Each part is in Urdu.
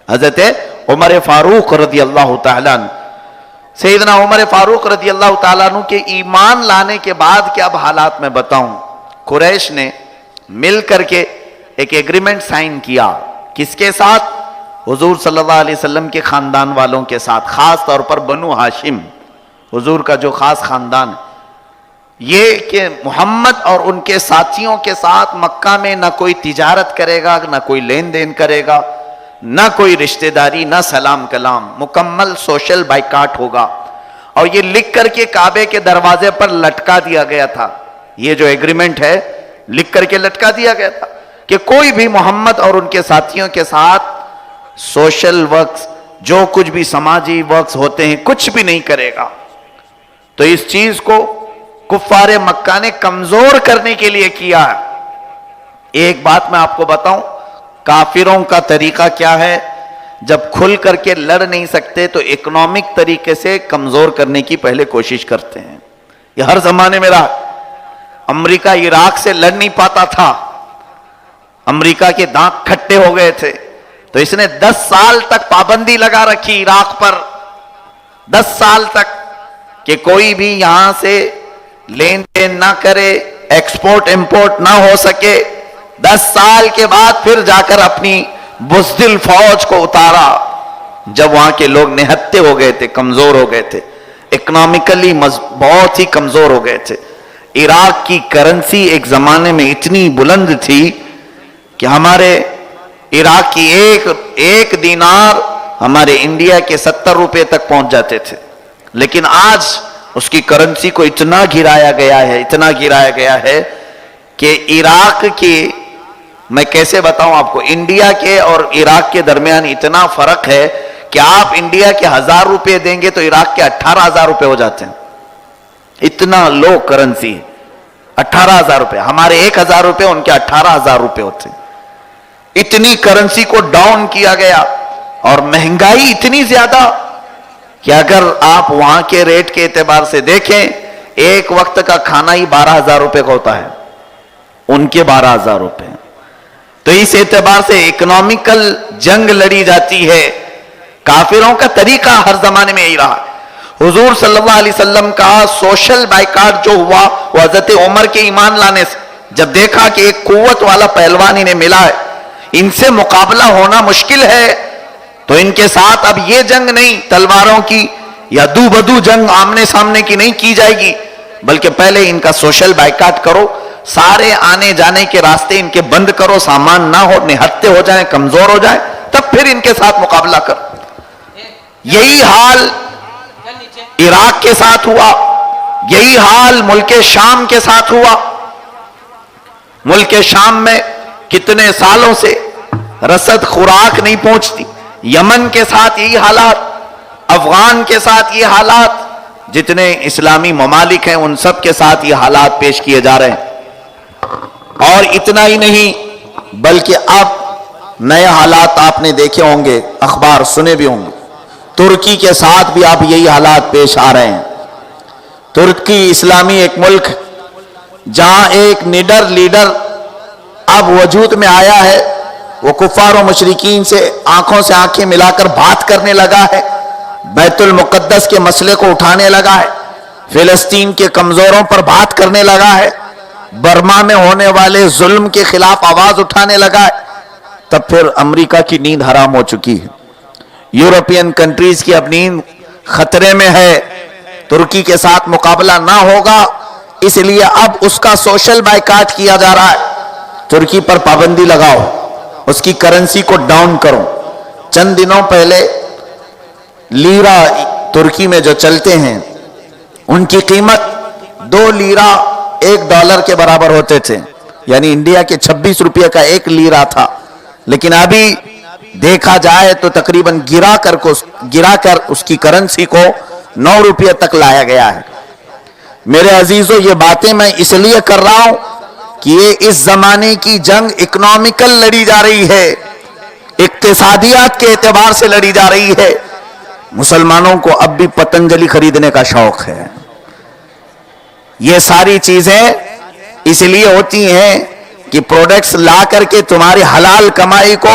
حضرت عمر فاروق رضی اللہ تعالیٰ عنہ، سیدنا عمر فاروق رضی اللہ تعالیٰ عنہ کے ایمان لانے کے بعد کے اب حالات میں بتاؤں، قریش نے مل کر کے ایک ایگریمنٹ سائن کیا، کس کے ساتھ؟ حضور صلی اللہ علیہ وسلم کے خاندان والوں کے ساتھ، خاص طور پر بنو ہاشم، حضور کا جو خاص خاندان، یہ کہ محمد اور ان کے ساتھیوں کے ساتھ مکہ میں نہ کوئی تجارت کرے گا، نہ کوئی لین دین کرے گا، نہ کوئی رشتہ داری، نہ سلام کلام، مکمل سوشل بائیکاٹ ہوگا۔ اور یہ لکھ کر کے کعبے کے دروازے پر لٹکا دیا گیا تھا، یہ جو ایگریمنٹ ہے لکھ کر کے لٹکا دیا گیا تھا کہ کوئی بھی محمد اور ان کے ساتھیوں کے ساتھ سوشل ورکس، جو کچھ بھی سماجی ورکس ہوتے ہیں، کچھ بھی نہیں کرے گا۔ تو اس چیز کو کفار مکہ نے کمزور کرنے کے لیے کیا ہے۔ ایک بات میں آپ کو بتاؤں، کافروں کا طریقہ کیا ہے؟ جب کھل کر کے لڑ نہیں سکتے تو اکنامک طریقے سے کمزور کرنے کی پہلے کوشش کرتے ہیں۔ یہ ہر زمانے میں رہا۔ امریکہ عراق سے لڑ نہیں پاتا تھا، امریکہ کے دانت کھٹے ہو گئے تھے، تو اس نے 10 سال تک پابندی لگا رکھی عراق پر، 10 سال تک، کہ کوئی بھی یہاں سے لین دین نہ کرے، ایکسپورٹ امپورٹ نہ ہو سکے۔ 10 سال کے بعد پھر جا کر اپنی بزدل فوج کو اتارا، جب وہاں کے لوگ نہتے ہو گئے تھے، کمزور ہو گئے تھے، اکنامکلی بہت ہی کمزور ہو گئے تھے۔ عراق کی کرنسی ایک زمانے میں اتنی بلند تھی کہ ہمارے عراق کی ایک دینار ہمارے انڈیا کے 70 روپے تک پہنچ جاتے تھے، لیکن آج اس کی کرنسی کو اتنا گرایا گیا ہے کہ عراق کی، میں کیسے بتاؤں آپ کو، انڈیا کے اور عراق کے درمیان اتنا فرق ہے کہ آپ انڈیا کے 1000 روپے دیں گے تو عراق کے 18,000 روپے ہو جاتے ہیں، اتنا لو کرنسی ہے۔ 18,000 روپے، ہمارے 1,000 روپے ان کے 18,000 روپے ہوتے ہیں۔ اتنی کرنسی کو ڈاؤن کیا گیا، اور مہنگائی اتنی زیادہ کہ اگر آپ وہاں کے ریٹ کے اعتبار سے دیکھیں، ایک وقت کا کھانا ہی 12,000 روپے کا ہوتا ہے، ان کے 12,000 روپے۔ تو اس اعتبار سے اکنامیکل جنگ لڑی جاتی ہے۔ کافروں کا طریقہ ہر زمانے میں یہی رہا۔ حضور صلی اللہ علیہ وسلم کا سوشل بائیکاٹ جو ہوا وہ حضرت عمر کے ایمان لانے سے، جب دیکھا کہ ایک قوت والا پہلوان انہیں ملا ہے، ان سے مقابلہ ہونا مشکل ہے، تو ان کے ساتھ اب یہ جنگ نہیں تلواروں کی یا دو بدو جنگ آمنے سامنے کی نہیں کی جائے گی، بلکہ پہلے ان کا سوشل بائیکاٹ کرو، سارے آنے جانے کے راستے ان کے بند کرو، سامان نہ ہو، نہتے ہو جائیں، کمزور ہو جائیں، تب پھر ان کے ساتھ مقابلہ کرو۔ یہی حال عراق کے ساتھ ہوا، یہی حال ملک شام کے ساتھ ہوا۔ ملک شام میں کتنے سالوں سے رسد خوراک نہیں پہنچتی، یمن کے ساتھ یہی حالات، افغان کے ساتھ یہ حالات، جتنے اسلامی ممالک ہیں ان سب کے ساتھ یہ حالات پیش کیے جا رہے ہیں۔ اور اتنا ہی نہیں، بلکہ اب نئے حالات آپ نے دیکھے ہوں گے، اخبار سنے بھی ہوں گے، ترکی کے ساتھ بھی اب یہی حالات پیش آ رہے ہیں۔ ترکی اسلامی ایک ملک جہاں ایک نڈر لیڈر اب وجود میں آیا ہے، وہ کفار و مشرکین سے آنکھوں سے آنکھیں ملا کر بات کرنے لگا ہے، بیت المقدس کے مسئلے کو اٹھانے لگا ہے، فلسطین کے کمزوروں پر بات کرنے لگا ہے، برما میں ہونے والے ظلم کے خلاف آواز اٹھانے لگا ہے۔ تب پھر امریکہ کی نیند حرام ہو چکی ہے، یورپین کنٹریز کی اب نیند خطرے میں ہے، ترکی کے ساتھ مقابلہ نہ ہوگا، اس لیے اب اس کا سوشل بائیکاٹ کیا جا رہا ہے۔ ترکی پر پابندی لگاؤ، اس کی کرنسی کو ڈاؤن کرو۔ چند دنوں پہلے لیرہ ترکی میں جو چلتے ہیں ان کی قیمت 2 لیرہ $1 کے برابر ہوتے تھے، یعنی انڈیا کے 26 روپے کا 1 لیرہ تھا، لیکن ابھی دیکھا جائے تو تقریباً گرا کر اس کی کرنسی کو 9 روپے تک لایا گیا ہے۔ میرے عزیزو، یہ باتیں میں اس لیے کر رہا ہوں کہ یہ اس زمانے کی جنگ اکنامیکل لڑی جا رہی ہے، اقتصادیات کے اعتبار سے لڑی جا رہی ہے۔ مسلمانوں کو اب بھی پتنجلی خریدنے کا شوق ہے۔ یہ ساری چیزیں اس لیے ہوتی ہیں کہ پروڈکٹس لا کر کے تمہاری حلال کمائی کو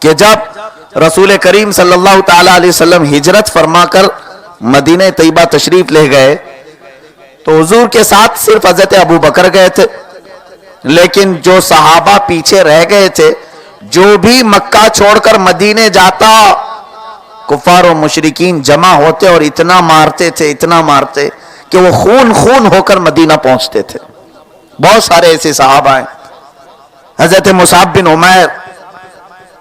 کہ جب رسول کریم صلی اللہ تعالی علیہ وسلم ہجرت فرما کر مدینہ طیبہ تشریف لے گئے تو حضور کے ساتھ صرف حضرت ابو بکر گئے تھے، لیکن جو صحابہ پیچھے رہ گئے تھے، جو بھی مکہ چھوڑ کر مدینے جاتا کفار و مشرکین جمع ہوتے اور اتنا مارتے کہ وہ خون خون ہو کر مدینہ پہنچتے تھے۔ بہت سارے ایسے صحابہ ہیں، حضرت مصعب بن عمیر،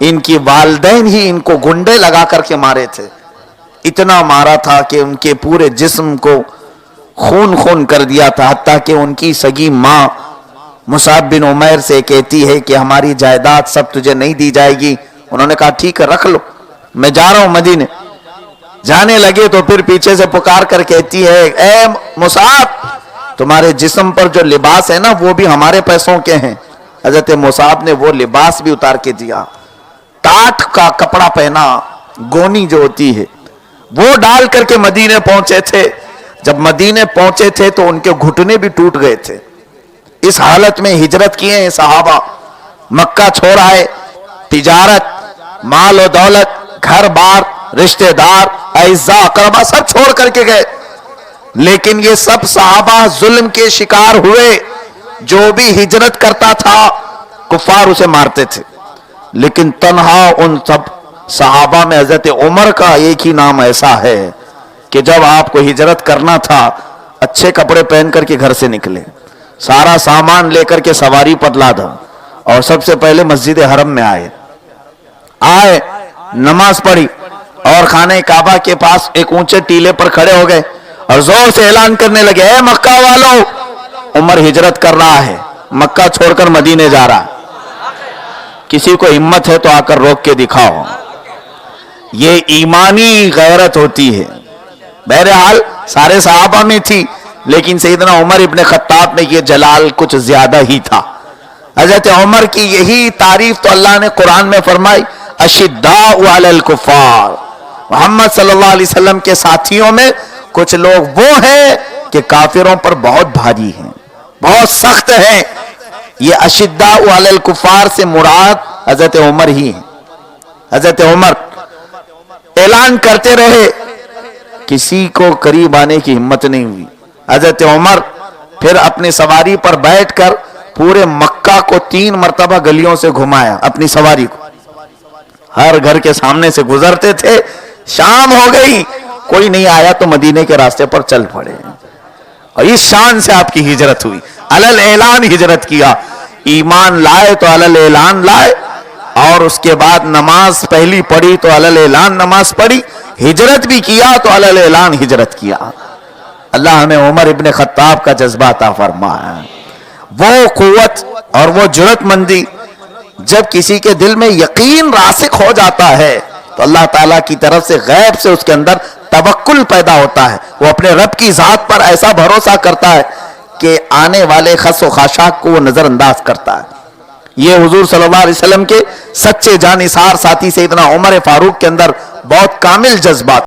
ان کی والدین ہی ان کو گنڈے لگا کر کے مارے تھے، اتنا مارا تھا کہ ان کے پورے جسم کو خون خون کر دیا تھا، حتیٰ کہ ان کی سگی ماں مصعب بن عمیر سے کہتی ہے کہ ہماری جائیداد سب تجھے نہیں دی جائے گی۔ انہوں نے کہا ٹھیک ہے رکھ لو، میں جا رہا ہوں مدینے۔ جانے لگے تو پھر پیچھے سے پکار کر کہتی ہے اے مصعب، تمہارے جسم پر جو لباس ہے نا وہ بھی ہمارے پیسوں کے ہیں۔ حضرت مصعب نے وہ لباس بھی اتار کے دیا، ٹاٹ کا کپڑا پہنا، گونی جو ہوتی ہے وہ ڈال کر کے مدینے پہنچے تھے۔ جب مدینے پہنچے تھے تو ان کے گھٹنے بھی ٹوٹ گئے تھے۔ اس حالت میں ہجرت کیے ہیں صحابہ، مکہ چھوڑ آئے، تجارت، مال و دولت، گھر بار، رشتہ دار، اعزاء اقربا سب چھوڑ کر کے گئے، لیکن یہ سب صحابہ ظلم کے شکار ہوئے۔ جو بھی ہجرت کرتا تھا کفار اسے مارتے تھے، لیکن تنہا ان سب صحابہ میں حضرت عمر کا ایک ہی نام ایسا ہے کہ جب آپ کو ہجرت کرنا تھا اچھے کپڑے پہن کر کے گھر سے نکلے، سارا سامان لے کر کے سواری پر لادا اور سب سے پہلے مسجد حرم میں آئے، نماز پڑھی اور خانہ کعبہ کے پاس ایک اونچے ٹیلے پر کھڑے ہو گئے اور زور سے اعلان کرنے لگے اے مکہ والو، عمر ہجرت کر رہا ہے، مکہ چھوڑ کر مدینے جا رہا ہے، کسی کو ہمت ہے تو آ کر روک کے دکھاؤ۔ یہ ایمانی غیرت ہوتی ہے۔ بہرحال سارے صحابہ میں تھی، لیکن سیدنا عمر ابن خطاب میں یہ جلال کچھ زیادہ ہی تھا۔ حضرت عمر کی یہی تعریف تو اللہ نے قرآن میں فرمائی، اشداء علی الکفار۔ محمد صلی اللہ علیہ وسلم کے ساتھیوں میں کچھ لوگ وہ ہیں کہ کافروں پر بہت بھاری ہیں، بہت سخت ہیں۔ یہ اشداء علی الکفار سے مراد حضرت عمر ہی ہیں۔ حضرت عمر اعلان کرتے رہے، کسی کو قریب آنے کی ہمت نہیں ہوئی۔ حضرت عمر پھر اپنی سواری پر بیٹھ کر پورے مکہ کو 3 مرتبہ گلیوں سے گھمایا اپنی سواری کو، ہر گھر کے سامنے سے گزرتے تھے۔ شام ہو گئی، کوئی نہیں آیا تو مدینے کے راستے پر چل پڑے، اور اس شان سے آپ کی ہجرت ہوئی، علل اعلان ہجرت کیا۔ ایمان لائے تو علل اعلان لائے، اور اس کے بعد نماز پہلی پڑھی تو علل اعلان نماز پڑھی، ہجرت بھی کیا تو علل اعلان ہجرت کیا۔ اللہ ہمیں عمر ابن خطاب کا جذبہ عطا فرمائے۔ وہ قوت اور وہ جرأت مندی، جب کسی کے دل میں یقین راسخ ہو جاتا ہے تو اللہ تعالیٰ کی طرف سے غیب سے اس کے اندر توکل پیدا ہوتا ہے، وہ اپنے رب کی ذات پر ایسا بھروسہ کرتا ہے کہ آنے والے خس و خاشاک کو وہ نظر انداز کرتا ہے۔ یہ حضور صلی اللہ علیہ وسلم کے سچے جانثار ساتھی سیدنا عمر فاروق کے اندر بہت کامل جذبات